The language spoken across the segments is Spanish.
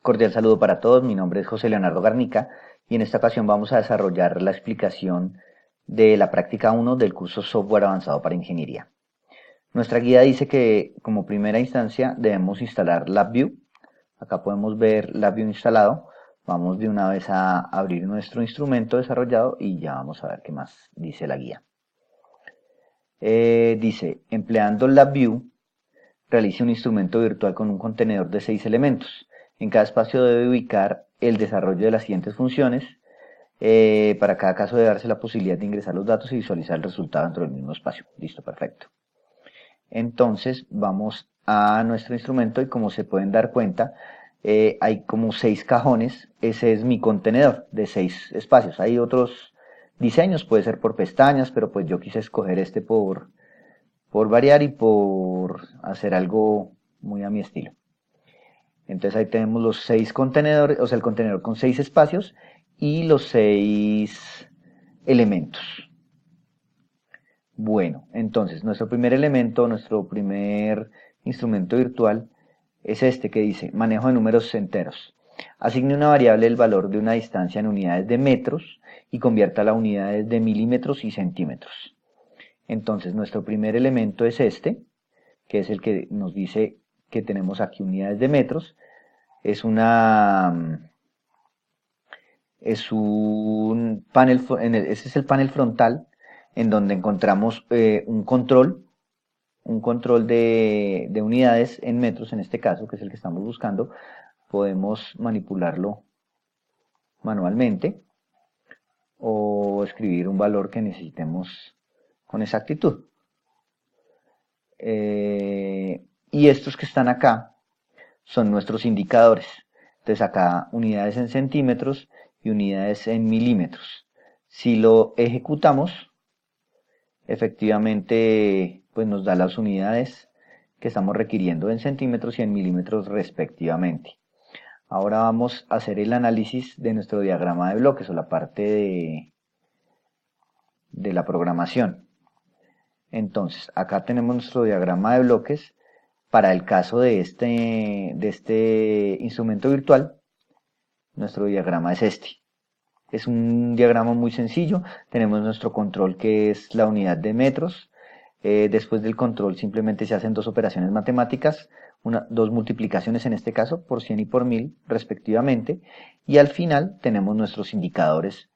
Cordial saludo para todos, mi nombre es José Leonardo Garnica y en esta ocasión vamos a desarrollar la explicación de la práctica 1 del curso Software Avanzado para Ingeniería. Nuestra guía dice que como primera instancia debemos instalar LabVIEW. Acá podemos ver LabVIEW instalado. Vamos de una vez a abrir nuestro instrumento desarrollado y ya vamos a ver qué más dice la guía. Dice, empleando LabVIEW, realice un instrumento virtual con un contenedor de 6 elementos. En cada espacio debe ubicar el desarrollo de las siguientes funciones. Para cada caso debe darse la posibilidad de ingresar los datos y visualizar el resultado dentro del mismo espacio. Listo, perfecto. Entonces vamos a nuestro instrumento y como se pueden dar cuenta, hay como 6 cajones. Ese es mi contenedor de 6 espacios. Hay otros diseños, puede ser por pestañas, pero pues yo quise escoger este por variar y por hacer algo muy a mi estilo. Entonces ahí tenemos los 6 contenedores, o sea, el contenedor con 6 espacios y los 6 elementos. Bueno, entonces nuestro primer elemento, nuestro primer instrumento virtual es este que dice manejo de números enteros. Asigne una variable el valor de una distancia en unidades de metros y convierta las unidades de milímetros y centímetros. Entonces nuestro primer elemento es este, que es el que nos dice que tenemos aquí unidades de metros. Es un panel, ese es el panel frontal en donde encontramos un control de unidades en metros, en este caso, que es el que estamos buscando. Podemos manipularlo manualmente o escribir un valor que necesitemos con exactitud. Y estos que están acá son nuestros indicadores. Entonces acá unidades en centímetros y unidades en milímetros. Si lo ejecutamos, efectivamente pues nos da las unidades que estamos requiriendo en centímetros y en milímetros respectivamente. Ahora vamos a hacer el análisis de nuestro diagrama de bloques o la parte de la programación. Entonces acá tenemos nuestro diagrama de bloques. Para el caso de este instrumento virtual, nuestro diagrama es este. Es un diagrama muy sencillo. Tenemos nuestro control que es la unidad de metros. Después del control simplemente se hacen dos operaciones matemáticas, dos multiplicaciones en este caso, por 100 y por 1000 respectivamente. Y al final tenemos nuestros indicadores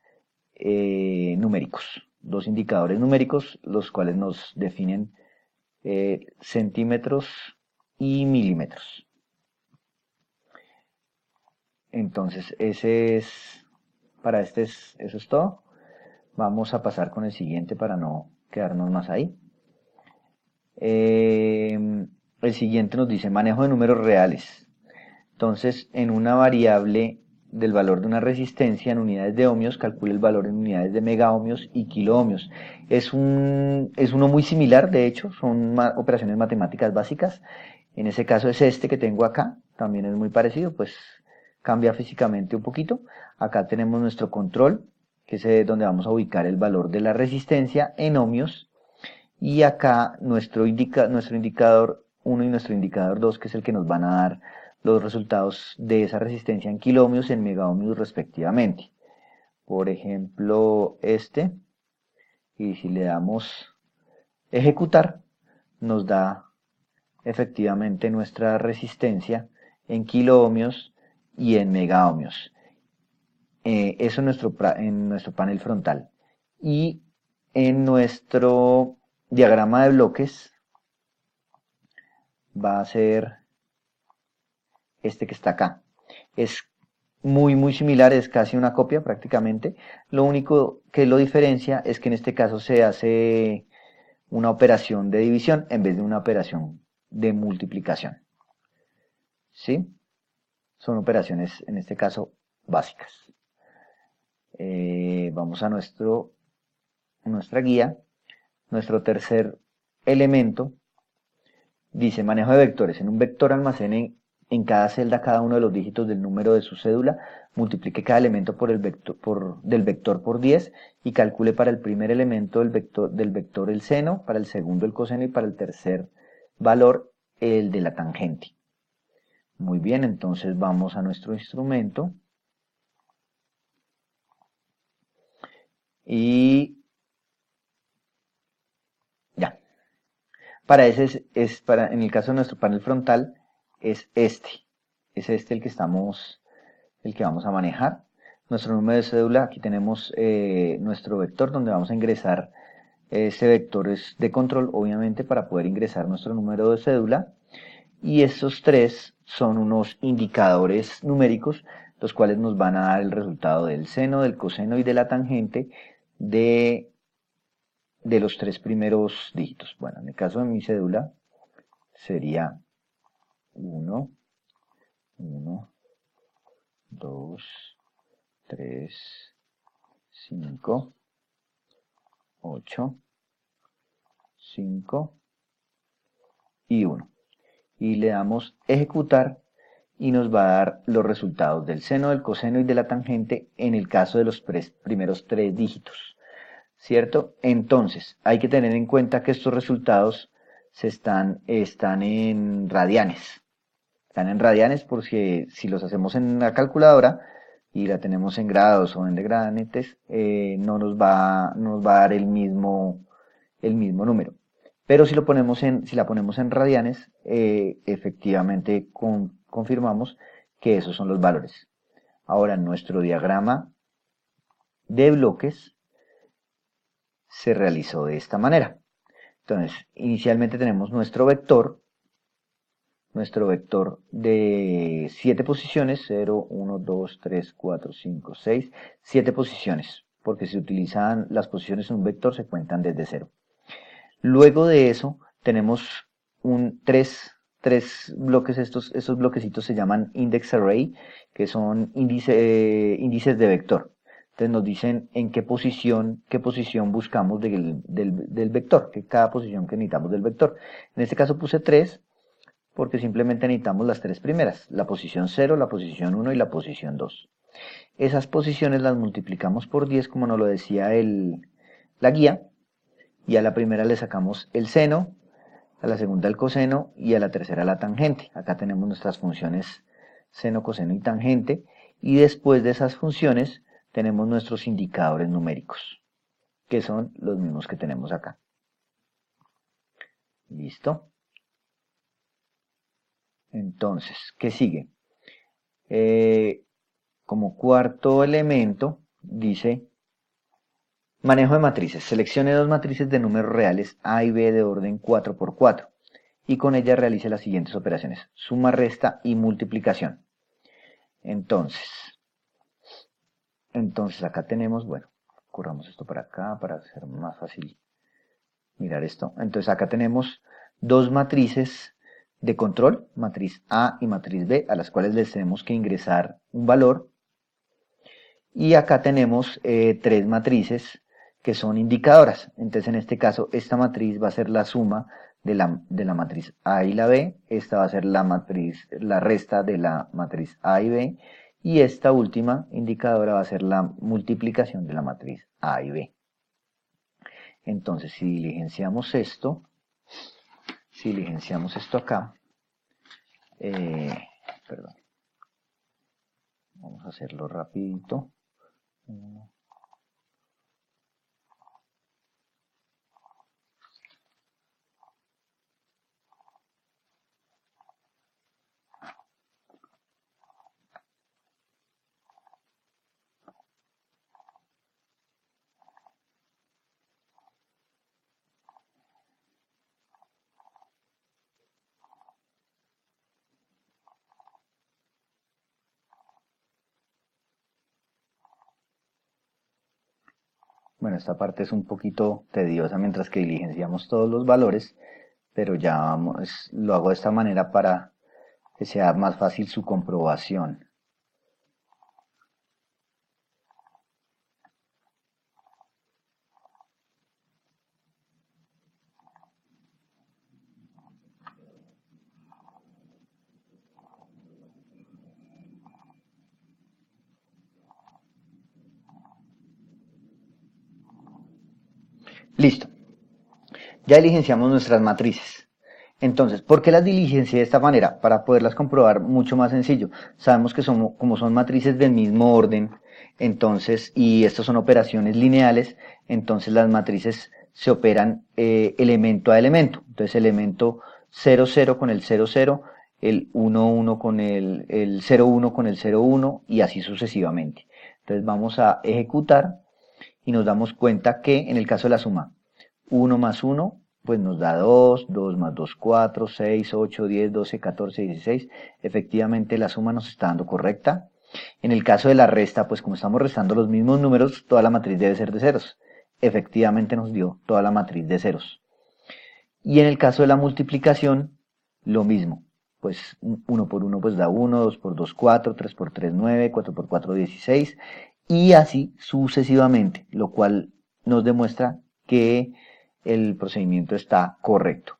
numéricos. Dos indicadores numéricos, los cuales nos definen centímetros y milímetros. Entonces eso es todo. Vamos a pasar con el siguiente para no quedarnos más ahí. El siguiente nos dice manejo de números reales. Entonces, en una variable del valor de una resistencia en unidades de ohmios, calcule el valor en unidades de megaohmios y kiloohmios. Es uno muy similar, de hecho, son operaciones matemáticas básicas. En ese caso es este que tengo acá, también es muy parecido, pues cambia físicamente un poquito. Acá tenemos nuestro control, que es donde vamos a ubicar el valor de la resistencia en ohmios. Y acá nuestro indicador 1 y nuestro indicador 2, que es el que nos van a dar los resultados de esa resistencia en kiloohmios y en megaohmios respectivamente. Por ejemplo, y si le damos ejecutar, nos da efectivamente nuestra resistencia en kiloohmios y en megaohmios. Eso en nuestro panel frontal. Y en nuestro diagrama de bloques va a ser este que está acá. Es muy similar, es casi una copia prácticamente. Lo único que lo diferencia es que en este caso se hace una operación de división en vez de una operación de multiplicación. ¿Sí? Son operaciones en este caso básicas. Vamos a nuestra guía. Nuestro tercer elemento dice manejo de vectores. En un vector almacene en cada celda cada uno de los dígitos del número de su cédula, multiplique cada elemento del vector por 10 y calcule para el primer elemento del vector el seno, para el segundo el coseno y para el tercer valor el de la tangente. Muy bien, entonces vamos a nuestro instrumento y ya. Para ese en el caso de nuestro panel frontal es este el que vamos a manejar. Nuestro número de cédula, aquí tenemos nuestro vector donde vamos a ingresar ese vector es de control, obviamente, para poder ingresar nuestro número de cédula. Y estos tres son unos indicadores numéricos, los cuales nos van a dar el resultado del seno, del coseno y de la tangente de los tres primeros dígitos. Bueno, en el caso de mi cédula sería 1, 1, 2, 3, 5, 8, 5 y 1. Y le damos ejecutar y nos va a dar los resultados del seno, del coseno y de la tangente en el caso de los primeros tres dígitos, ¿cierto? Entonces, hay que tener en cuenta que estos resultados están en radianes. Están en radianes porque si los hacemos en la calculadora y la tenemos en grados o en degradantes, no nos va a dar el mismo número. Pero si la ponemos en radianes, efectivamente confirmamos que esos son los valores. Ahora, nuestro diagrama de bloques se realizó de esta manera. Entonces, inicialmente tenemos nuestro vector de 7 posiciones, 0, 1, 2, 3, 4, 5, 6, 7 posiciones, porque si utilizan las posiciones en un vector se cuentan desde 0. Luego de eso tenemos tres bloques, estos bloquecitos se llaman index array, que son índices de vector. Entonces nos dicen en qué posición buscamos del vector, que cada posición que necesitamos del vector. En este caso puse 3, porque simplemente necesitamos las tres primeras, la posición 0, la posición 1 y la posición 2. Esas posiciones las multiplicamos por 10, como nos lo decía la guía, y a la primera le sacamos el seno, a la segunda el coseno y a la tercera la tangente. Acá tenemos nuestras funciones seno, coseno y tangente, y después de esas funciones tenemos nuestros indicadores numéricos, que son los mismos que tenemos acá. ¿Listo? Entonces, ¿qué sigue? Como cuarto elemento, dice manejo de matrices. Seleccione dos matrices de números reales A y B de orden 4×4 y con ellas realice las siguientes operaciones: suma, resta y multiplicación. Entonces acá tenemos, bueno, corramos esto para acá para hacer más fácil mirar esto. Entonces acá tenemos dos matrices de control, matriz A y matriz B, a las cuales les tenemos que ingresar un valor. Y acá tenemos tres matrices que son indicadoras. Entonces en este caso esta matriz va a ser la suma de la matriz A y la B, esta va a ser la resta de la matriz A y B, y esta última indicadora va a ser la multiplicación de la matriz A y B. Entonces si diligenciamos esto acá, perdón, vamos a hacerlo rapidito. Bueno, esta parte es un poquito tediosa mientras que diligenciamos todos los valores, pero ya lo hago de esta manera para que sea más fácil su comprobación. Listo. Ya diligenciamos nuestras matrices. Entonces, ¿por qué las diligencié de esta manera? Para poderlas comprobar mucho más sencillo. Sabemos que como son matrices del mismo orden, entonces, y estas son operaciones lineales, entonces las matrices se operan elemento a elemento. Entonces, elemento 0, 0 con el 0, 0, el 1, 1 con el 0, 1 con el 0, 1 y así sucesivamente. Entonces, vamos a ejecutar y nos damos cuenta que en el caso de la suma 1 más 1 pues nos da 2, 2 más 2, 4, 6, 8, 10, 12, 14, 16. Efectivamente la suma nos está dando correcta. En el caso de la resta, pues como estamos restando los mismos números, toda la matriz debe ser de ceros. Efectivamente nos dio toda la matriz de ceros. Y en el caso de la multiplicación, lo mismo. Pues 1 por 1 pues da 1, 2 por 2, 4, 3 por 3, 9, 4 por 4, 16. Y así sucesivamente, lo cual nos demuestra que el procedimiento está correcto.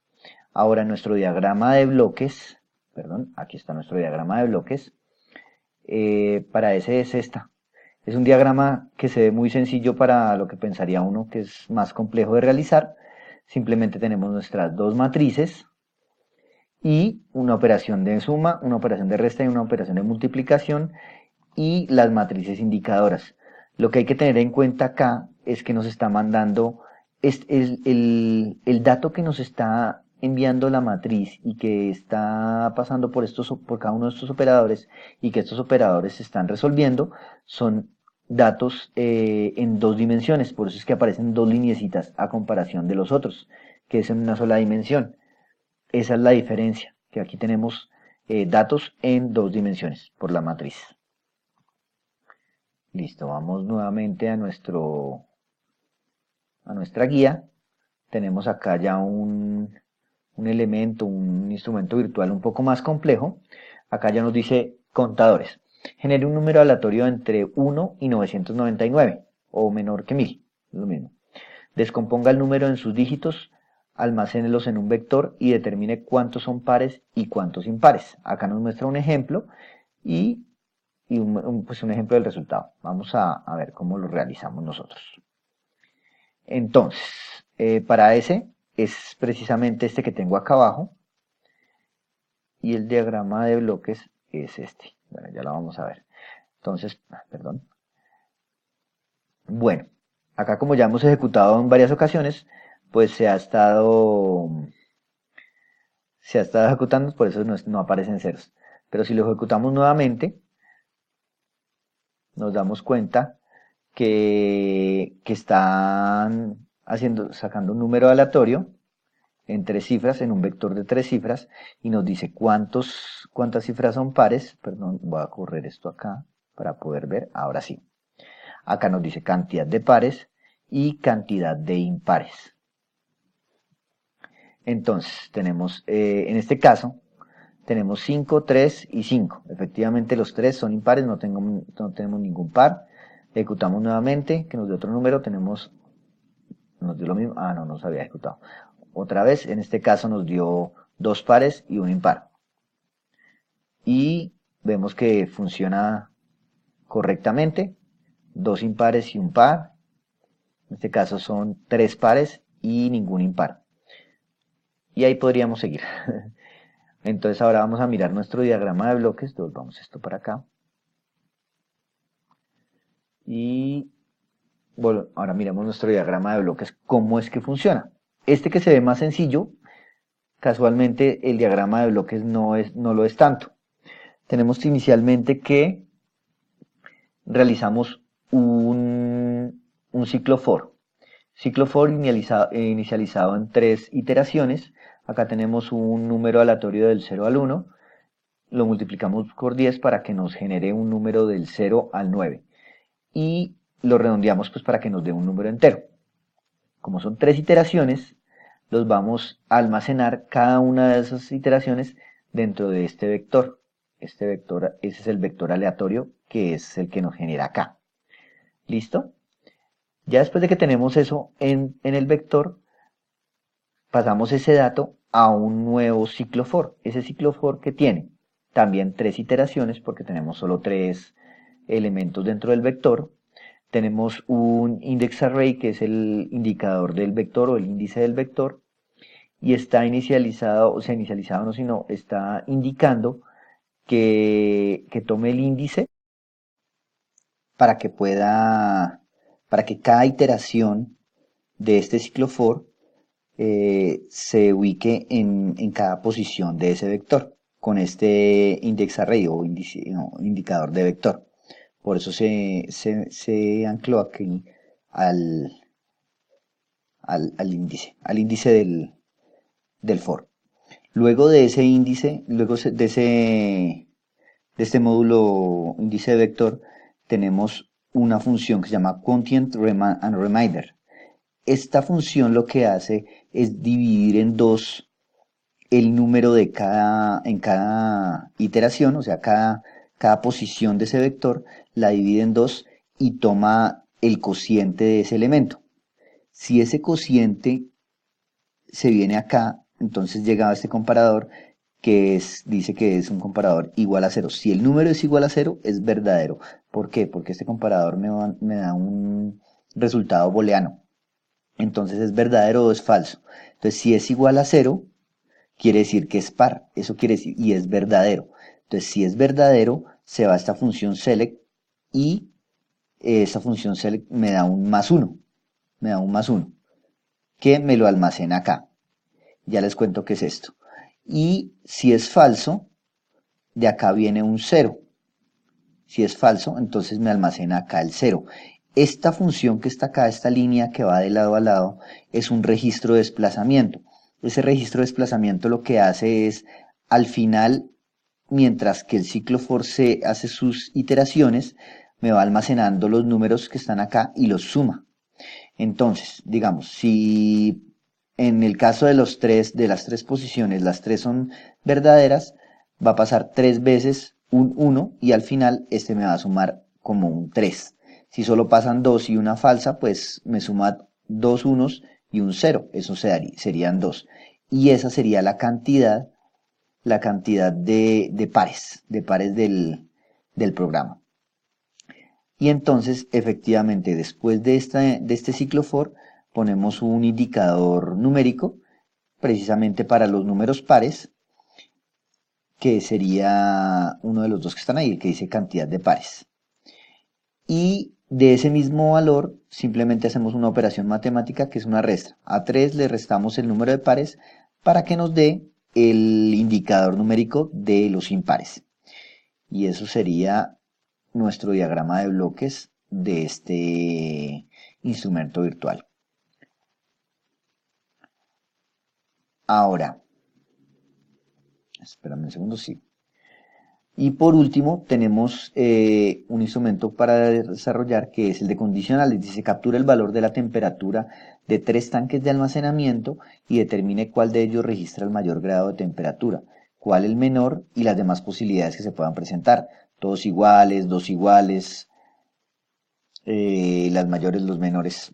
Ahora nuestro diagrama de bloques, perdón, aquí está nuestro diagrama de bloques, para ese es esta. Es un diagrama que se ve muy sencillo para lo que pensaría uno que es más complejo de realizar. Simplemente tenemos nuestras dos matrices y una operación de suma, una operación de resta y una operación de multiplicación y las matrices indicadoras. Lo que hay que tener en cuenta acá es que nos está mandando el dato que nos está enviando la matriz y que está pasando por cada uno de estos operadores y que estos operadores se están resolviendo son datos en dos dimensiones, por eso es que aparecen dos lineecitas a comparación de los otros, que es en una sola dimensión. Esa es la diferencia, que aquí tenemos datos en dos dimensiones por la matriz. Listo, vamos nuevamente a nuestra guía. Tenemos acá ya un elemento, un instrumento virtual un poco más complejo. Acá ya nos dice contadores. Genere un número aleatorio entre 1 y 999 o menor que 1000, es lo mismo. Descomponga el número en sus dígitos, almacénelos en un vector y determine cuántos son pares y cuántos impares. Acá nos muestra un ejemplo y pues un ejemplo del resultado. Vamos a ver cómo lo realizamos nosotros. Entonces, para ese es precisamente este que tengo acá abajo y el diagrama de bloques es este. Bueno, ya lo vamos a ver. Entonces, perdón. Bueno, acá como ya hemos ejecutado en varias ocasiones, pues se ha estado ejecutando, por eso no aparecen ceros. Pero si lo ejecutamos nuevamente, nos damos cuenta que están sacando un número aleatorio en tres cifras, en un vector de tres cifras, y nos dice cuántas cifras son pares. Perdón, voy a correr esto acá para poder ver. Ahora sí. Acá nos dice cantidad de pares y cantidad de impares. Entonces, tenemos, en este caso, tenemos 5, 3 y 5. Efectivamente, los 3 son impares, no tenemos ningún par. Ejecutamos nuevamente, que nos dé otro número, nos dio lo mismo. Ah, no se había ejecutado. Otra vez, en este caso nos dio dos pares y un impar. Y vemos que funciona correctamente. Dos impares y un par. En este caso son tres pares y ningún impar. Y ahí podríamos seguir. Entonces ahora vamos a mirar nuestro diagrama de bloques. Devolvamos esto para acá. Y bueno, ahora miramos nuestro diagrama de bloques. ¿Cómo es que funciona? Este que se ve más sencillo, casualmente el diagrama de bloques no lo es tanto. Tenemos inicialmente que realizamos un ciclo for. Ciclo for inicializado en tres iteraciones. Acá tenemos un número aleatorio del 0 al 1. Lo multiplicamos por 10 para que nos genere un número del 0 al 9. Y lo redondeamos pues para que nos dé un número entero. Como son tres iteraciones, los vamos a almacenar cada una de esas iteraciones dentro de este vector. Este vector, ese es el vector aleatorio que es el que nos genera acá. ¿Listo? Ya después de que tenemos eso en el vector, pasamos ese dato a un nuevo ciclo for. Ese ciclo for que tiene también tres iteraciones porque tenemos solo tres elementos dentro del vector. Tenemos un index array que es el indicador del vector o el índice del vector. y está inicializado, o sea, inicializado no, sino está indicando que tome el índice para que pueda, para que cada iteración de este ciclo for se ubique en cada posición de ese vector con este index array o indicador de vector. Por eso se ancló aquí al, al índice del for. Luego de ese índice, de este módulo índice de vector, tenemos una función que se llama Quotient and Remainder. Esta función lo que hace es dividir en dos el número de en cada iteración, o sea, cada posición de ese vector, la divide en dos y toma el cociente de ese elemento. Si ese cociente se viene acá, entonces llega a este comparador dice que es un comparador igual a 0. Si el número es igual a 0, es verdadero. ¿Por qué? Porque este comparador me da un resultado booleano. Entonces es verdadero o es falso. Entonces si es igual a 0, quiere decir que es par. Eso quiere decir, y es verdadero. Entonces si es verdadero, se va a esta función select y esa función select me da un más 1. Me da un más 1 que me lo almacena acá. Ya les cuento qué es esto. Y si es falso, de acá viene un 0. Si es falso, entonces me almacena acá el 0. Esta función que está acá, esta línea que va de lado a lado, es un registro de desplazamiento. Ese registro de desplazamiento lo que hace es, al final, mientras que el ciclo for hace sus iteraciones, me va almacenando los números que están acá y los suma. Entonces, digamos, si en el caso de de las tres posiciones, las tres son verdaderas, va a pasar tres veces un 1 y al final este me va a sumar como un 3. Si solo pasan dos y una falsa, pues me suma dos unos y un 0. Eso serían 2. Y esa sería la cantidad de pares del programa. Y entonces, efectivamente, después de este ciclo for, ponemos un indicador numérico, precisamente para los números pares, que sería uno de los dos que están ahí, el que dice cantidad de pares. Y de ese mismo valor, simplemente hacemos una operación matemática que es una resta. A 3 le restamos el número de pares para que nos dé el indicador numérico de los impares. Y eso sería nuestro diagrama de bloques de este instrumento virtual. Ahora, espérame un segundo, sí. Y por último, tenemos un instrumento para desarrollar que es el de condicionales. Dice, captura el valor de la temperatura de 3 tanques de almacenamiento y determine cuál de ellos registra el mayor grado de temperatura, cuál el menor y las demás posibilidades que se puedan presentar. Todos iguales, dos iguales, las mayores, los menores.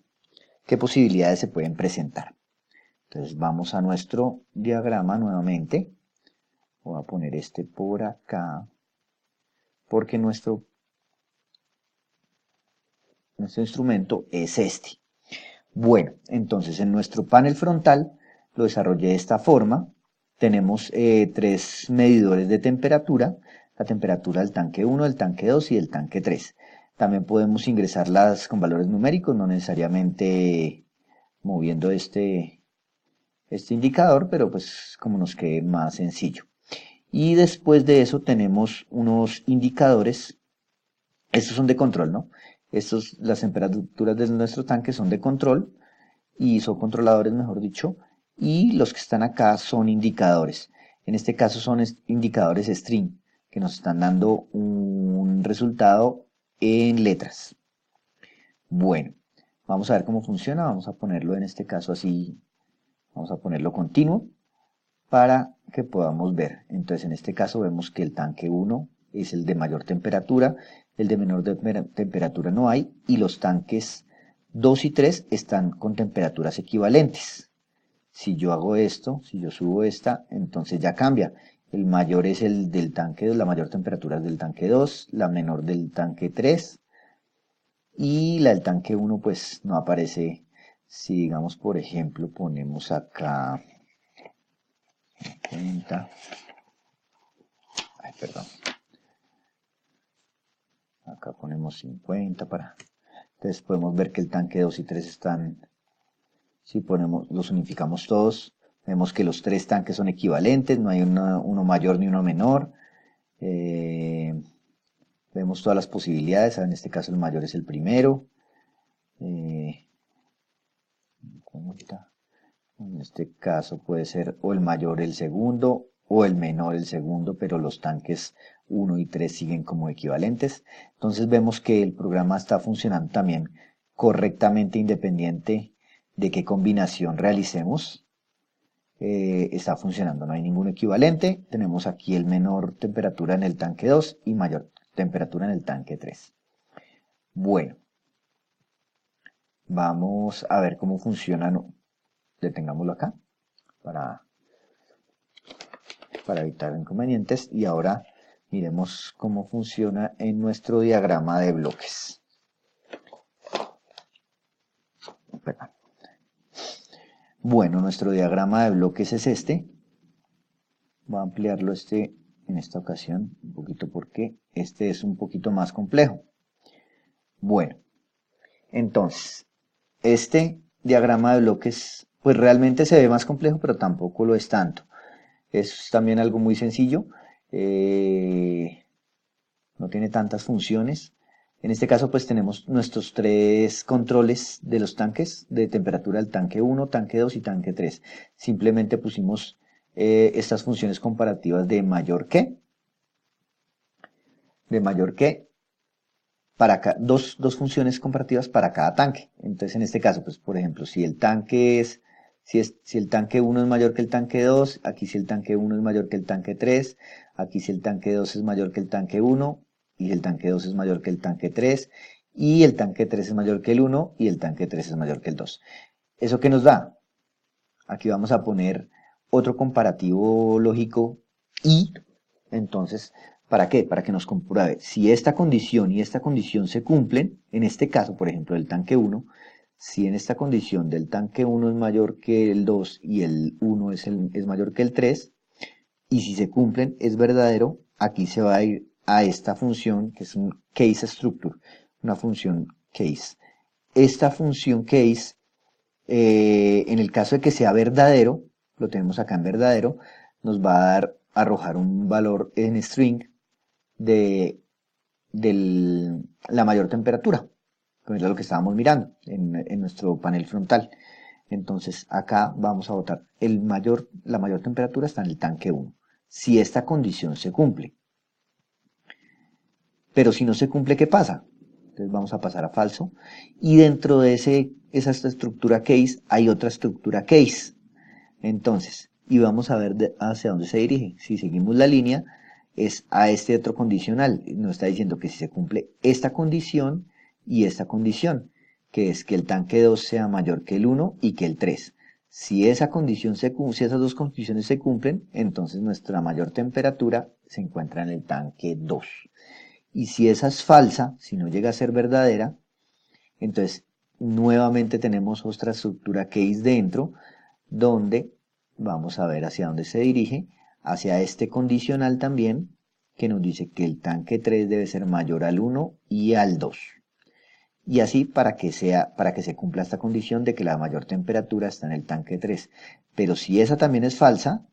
¿Qué posibilidades se pueden presentar? Entonces vamos a nuestro diagrama nuevamente. Voy a poner este por acá, porque nuestro instrumento es este. Bueno, entonces en nuestro panel frontal lo desarrollé de esta forma. Tenemos tres medidores de temperatura, la temperatura del tanque 1, del tanque 2 y del tanque 3. También podemos ingresarlas con valores numéricos, no necesariamente moviendo este indicador, pero pues como nos quede más sencillo. Y después de eso tenemos unos indicadores, estos son de control, ¿no? Las temperaturas de nuestro tanque son de control y son controladores, mejor dicho, y los que están acá son indicadores. En este caso son indicadores string, que nos están dando un resultado en letras. Bueno, vamos a ver cómo funciona, vamos a ponerlo en este caso así, vamos a ponerlo continuo para que podamos ver. Entonces en este caso vemos que el tanque 1 es el de mayor temperatura, el de menor temperatura no hay, y los tanques 2 y 3 están con temperaturas equivalentes. Si yo hago esto, si yo subo esta, entonces ya cambia. El mayor es el del tanque 2, la mayor temperatura es del tanque 2, la menor del tanque 3, y la del tanque 1 pues no aparece. Si digamos por ejemplo ponemos acá 50. Ay, perdón. Acá ponemos 50 para... Entonces podemos ver que el tanque 2 y 3 están... Si los unificamos todos, vemos que los tres tanques son equivalentes, no hay uno mayor ni uno menor. Vemos todas las posibilidades, en este caso el mayor es el primero. En este caso puede ser o el mayor el segundo o el menor el segundo, pero los tanques 1 y 3 siguen como equivalentes. Entonces vemos que el programa está funcionando también correctamente independiente de qué combinación realicemos. Está funcionando, no hay ningún equivalente. Tenemos aquí el menor temperatura en el tanque 2 y mayor temperatura en el tanque 3. Bueno, vamos a ver cómo funciona. Detengámoslo acá para evitar inconvenientes, y ahora miremos cómo funciona en nuestro diagrama de bloques. Perdón. Bueno, nuestro diagrama de bloques es este. Voy a ampliarlo en esta ocasión un poquito porque este es un poquito más complejo. Bueno, entonces, este diagrama de bloques pues realmente se ve más complejo, pero tampoco lo es tanto. Es también algo muy sencillo, no tiene tantas funciones. En este caso pues tenemos nuestros tres controles de los tanques, de temperatura del tanque 1, tanque 2 y tanque 3. Simplemente pusimos estas funciones comparativas de mayor que, para dos funciones comparativas para cada tanque. Entonces en este caso, pues por ejemplo, si el tanque 1 es mayor que el tanque 2, aquí si el tanque 1 es mayor que el tanque 3, aquí si el tanque 2 es mayor que el tanque 1, y el tanque 2 es mayor que el tanque 3, y el tanque 3 es mayor que el 1, y el tanque 3 es mayor que el 2. ¿Eso qué nos da? Aquí vamos a poner otro comparativo lógico y, entonces, ¿para qué? Para que nos compruebe si esta condición y esta condición se cumplen. En este caso, por ejemplo, del tanque 1, si en esta condición del tanque 1 es mayor que el 2 y el 1 es mayor que el 3, y si se cumplen es verdadero, aquí se va a ir a esta función que es un case structure, una función case. Esta función case, en el caso de que sea verdadero, lo tenemos acá en verdadero, nos va a arrojar un valor en string de la mayor temperatura, que es lo que estábamos mirando en nuestro panel frontal. Entonces acá vamos a botar la mayor temperatura está en el tanque 1, si esta condición se cumple. Pero si no se cumple, ¿qué pasa? Entonces vamos a pasar a falso, y dentro de esa estructura case hay otra estructura case. Entonces, y vamos a ver hacia dónde se dirige. Si seguimos la línea, es a este otro condicional. Nos está diciendo que si se cumple esta condición y esta condición, que es que el tanque 2 sea mayor que el 1 y que el 3. Si esa condición si esas dos condiciones se cumplen, entonces nuestra mayor temperatura se encuentra en el tanque 2. Y si esa es falsa, si no llega a ser verdadera, entonces nuevamente tenemos otra estructura case dentro, donde vamos a ver hacia dónde se dirige, hacia este condicional también, que nos dice que el tanque 3 debe ser mayor al 1 y al 2. Y así para que se cumpla esta condición de que la mayor temperatura está en el tanque 3. Pero si esa también es falsa,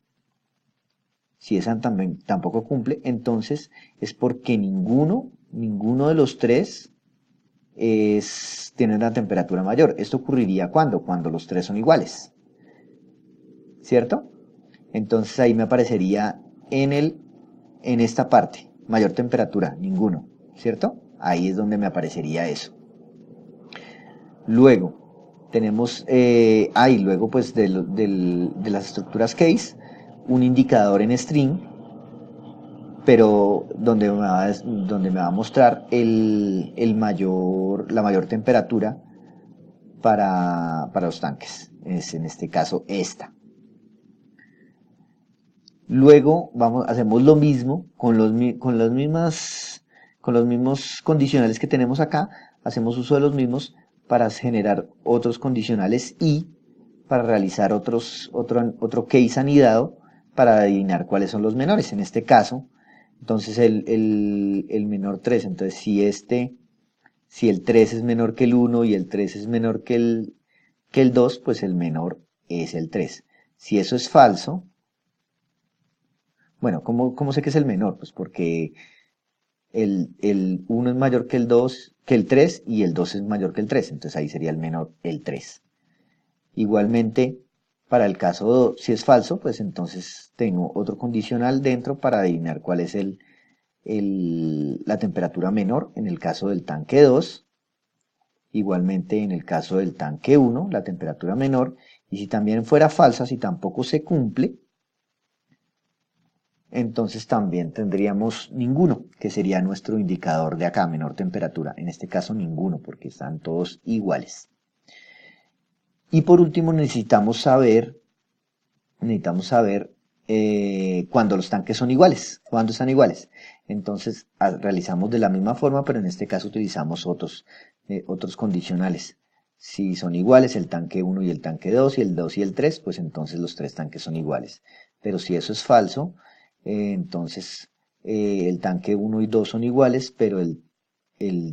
si esa tampoco cumple, entonces es porque ninguno de los tres tiene una temperatura mayor. ¿Esto ocurriría cuándo? Cuando los tres son iguales, ¿cierto? Entonces ahí me aparecería en esta parte, mayor temperatura, ninguno, ¿cierto? Ahí es donde me aparecería eso. Luego tenemos, luego pues de las estructuras case, un indicador en string, pero donde me va a mostrar la mayor temperatura para los tanques. Es en este caso esta. Luego hacemos lo mismo con los mismos condicionales que tenemos acá. Hacemos uso de los mismos para generar otros condicionales y para realizar otro case anidado para adivinar cuáles son los menores. En este caso, entonces el menor 3, entonces si el 3 es menor que el 1 y el 3 es menor que el 2, pues el menor es el 3. Si eso es falso, bueno, ¿cómo sé que es el menor? Pues porque el 1 es mayor que el 2, que el 3 y el 2 es mayor que el 3, entonces ahí sería el menor el 3. Igualmente, para el caso, si es falso, pues entonces tengo otro condicional dentro para adivinar cuál es la temperatura menor en el caso del tanque 2. Igualmente en el caso del tanque 1, la temperatura menor. Y si también fuera falsa, si tampoco se cumple, entonces también tendríamos ninguno, que sería nuestro indicador de acá, menor temperatura. En este caso ninguno, porque están todos iguales. Y por último necesitamos saber cuando los tanques son iguales, cuando están iguales. Entonces realizamos de la misma forma, pero en este caso utilizamos otros condicionales. Si son iguales el tanque 1 y el tanque 2 y el 2 y el 3, pues entonces los tres tanques son iguales. Pero si eso es falso, entonces el tanque 1 y 2 son iguales, pero el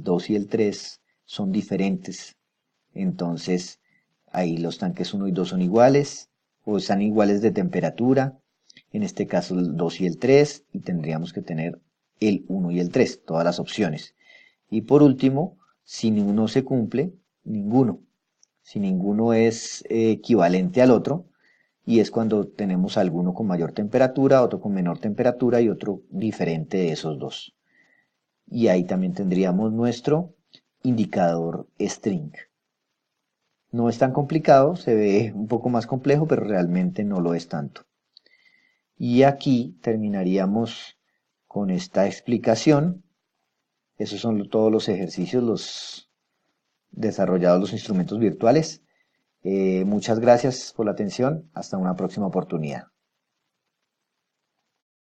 2 y el 3 son diferentes. Entonces ahí los tanques 1 y 2 son iguales o están iguales de temperatura. En este caso el 2 y el 3, y tendríamos que tener el 1 y el 3, todas las opciones. Y por último, si ninguno se cumple, ninguno. Si ninguno es equivalente al otro, y es cuando tenemos alguno con mayor temperatura, otro con menor temperatura y otro diferente de esos dos. Y ahí también tendríamos nuestro indicador string. No es tan complicado, se ve un poco más complejo, pero realmente no lo es tanto. Y aquí terminaríamos con esta explicación. Esos son todos los ejercicios, los desarrollados los instrumentos virtuales. Muchas gracias por la atención. Hasta una próxima oportunidad.